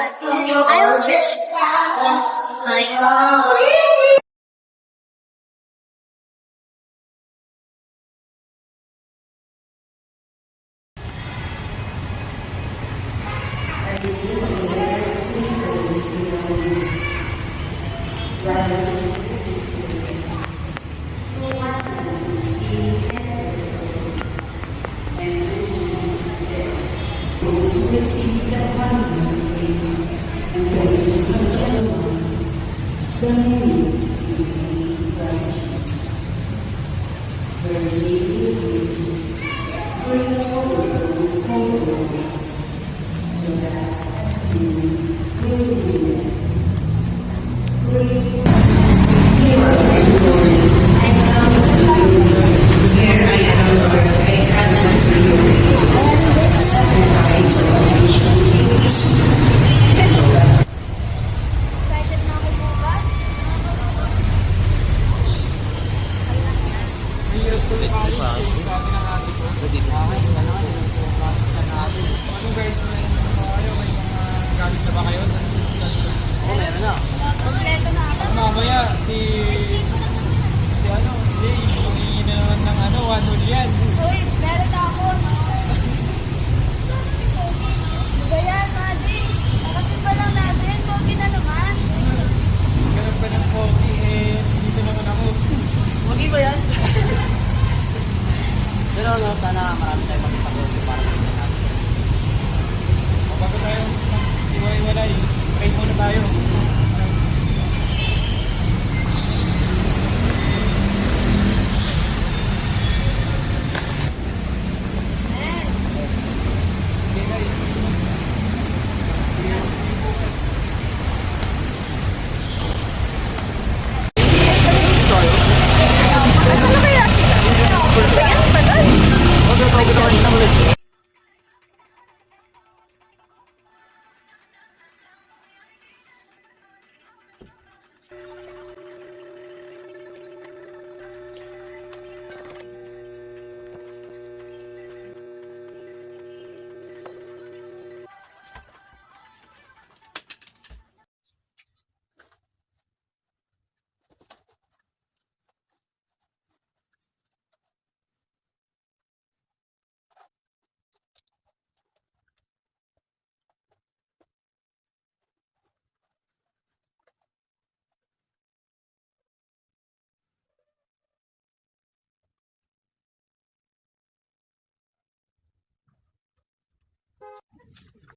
I will just excited na ako bukas. Kompleto na ako. Mamaya, si Jay, humingi na naman ng 1 million. Uy, meron na ako. Ano ba yan, Madi? Nakasin pa lang natin. Pogi na naman. Ganun pa ng pogi, dito naman ako. Magi ba yan? Pero sana marami tayong makipag-usap para makita natin. Bago tayo iwalay, pray muna tayo. Asan na kaya sila? Ayan, tagal.